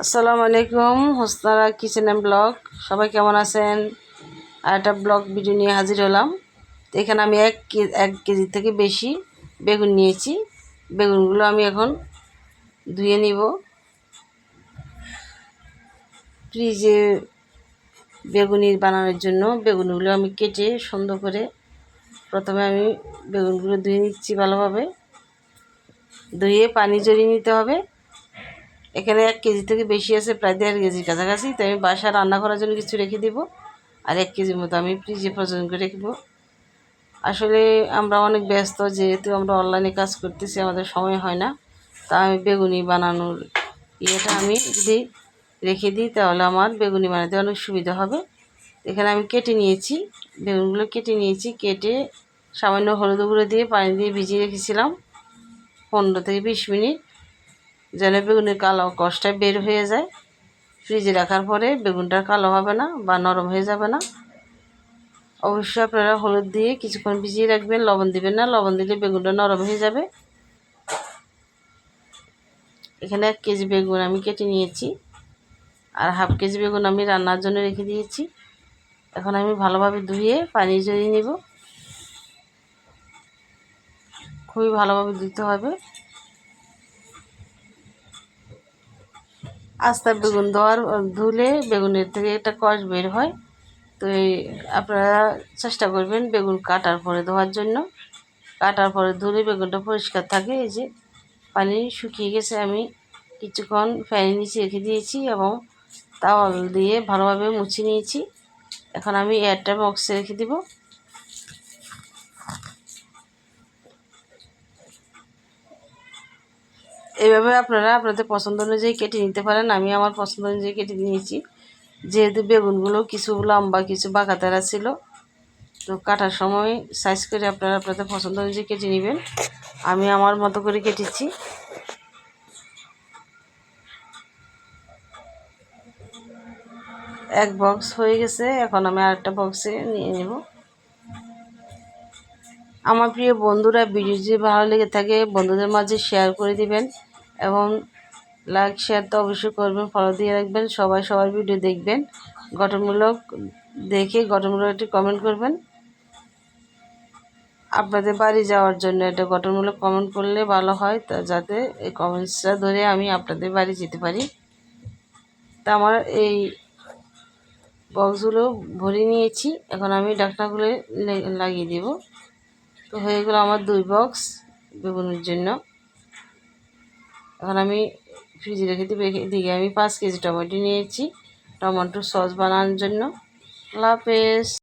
আসসালামু আলাইকুম, Hosnara kitchen and blog. সবাই কেমন আছেন? আর একটা ব্লগ ভিডিও নিয়ে হাজির হলাম। তো এখানে আমি এক কেজি থেকে বেশি বেগুন নিয়েছি। বেগুনগুলো আমি এখন ধুয়ে নিব। ফ্রিজে বেগুনি বানানোর জন্য বেগুনগুলো আমি কেটে সুন্দর করে প্রথমে আমি বেগুনগুলো ধুয়ে নিচ্ছি ভালোভাবে। ধুয়ে পানি ঝরিয়ে নিতে হবে। এখানে 1 কেজি থেকে বেশি আছে, প্রায় 1.5 কেজির কাছাকাছি। তো আমি বাসায় রান্না করার জন্য কিছু রেখে দেব, আর 1 কেজির মতো আমি ফ্রিজে প্রয়োজন করে রেখে দেবো। আসলে আমরা অনেক ব্যস্ত, যেহেতু আমরা অনলাইনে কাজ করতেছি, আমাদের সময় হয় না। তা আমি বেগুনি বানানোর ইয়েটা আমি যদি রেখে দিই তাহলে আমার বেগুনি বানাতে অনেক সুবিধা হবে। এখানে আমি কেটে নিয়েছি, বেগুনগুলো কেটে নিয়েছি। কেটে সামান্য হলুদ গুঁড়ো দিয়ে পানি দিয়ে ভিজিয়ে রেখেছিলাম 15 থেকে 20 মিনিট, যেন বেগুনের কালো কষটা বের হয়ে যায়। ফ্রিজে রাখার পরে বেগুনটা কালো হবে না বা নরম হয়ে যাবে না। অবশ্যই আপনারা হলুদ দিয়ে কিছুক্ষণ ভিজিয়ে রাখবেন, লবণ দিবেন না, লবণ দিলে বেগুনটা নরম হয়ে যাবে। এখানে 1 কেজি বেগুন আমি কেটে নিয়েছি, আর হাফ কেজি বেগুন আমি রান্নার জন্য রেখে দিয়েছি। এখন আমি ভালোভাবে ধুয়ে পানি ঝরিয়ে নেব। খুবই ভালোভাবে ধুতে হবে। আস্তা বেগুন ধুলে বেগুনের থেকে একটা কষ বের হয়। তো আপনারা চেষ্টা করবেন বেগুন কাটার পরে ধোয়ার জন্য। কাটার পরে ধুলে বেগুনটা পরিষ্কার থাকে। এই যে পানি শুকিয়ে গেছে, আমি কিছুক্ষণ ফ্যানের নিচে রেখে দিয়েছি এবং তাওয়াল দিয়ে ভালোভাবে মুছে নিয়েছি। এখন আমি এয়ারটাইট বক্সে রেখে দিব। এইভাবে আপনারা আপনাদের পছন্দ অনুযায়ী কেটে নিতে পারেন। আমি আমার পছন্দ অনুযায়ী কেটে নিয়েছি, যেহেতু বেগুনগুলো কিছু লম্বা কিছু বাঁকাতেরা ছিল। তো কাটার সময় সাইজ করে আপনারা আপনাদের পছন্দ অনুযায়ী কেটে নেবেন। আমি আমার মতো করে কেটেছি। এক বক্স হয়ে গেছে, এখন আমি আরেকটা বক্সে নিয়ে নেব। আমার প্রিয় বন্ধুরা, ভিডিও যদি ভালো লেগে থাকে বন্ধুদের মাঝে শেয়ার করে দিবেন এবং লাইক শেয়ার তো অবশ্যই করবেন, ফলো দিয়ে রাখবেন। সবাই সবার ভিডিও দেখবেন, গঠনমূলক দেখে গঠনমূলক একটি কমেন্ট করবেন। আপনাদের বাড়ি যাওয়ার জন্য এটা গঠনমূলক কমেন্ট করলে ভালো হয়, তা যাতে এই কমেন্টসটা ধরে আমি আপনাদের বাড়ি যেতে পারি। তা আমার এই বক্সগুলো ভরে নিয়েছি, এখন আমি ঢাকনাগুলো লাগিয়ে দেব। তো হয়ে গেল আমার 2 বক্স বেগুনের জন্য। এখন আমি ফ্রিজে রেখে দিব। এদিকে আমি 5 কেজি টমেটো নিয়েছি টমেটো সস বানানোর জন্য। আল্লাহ হাফেজ।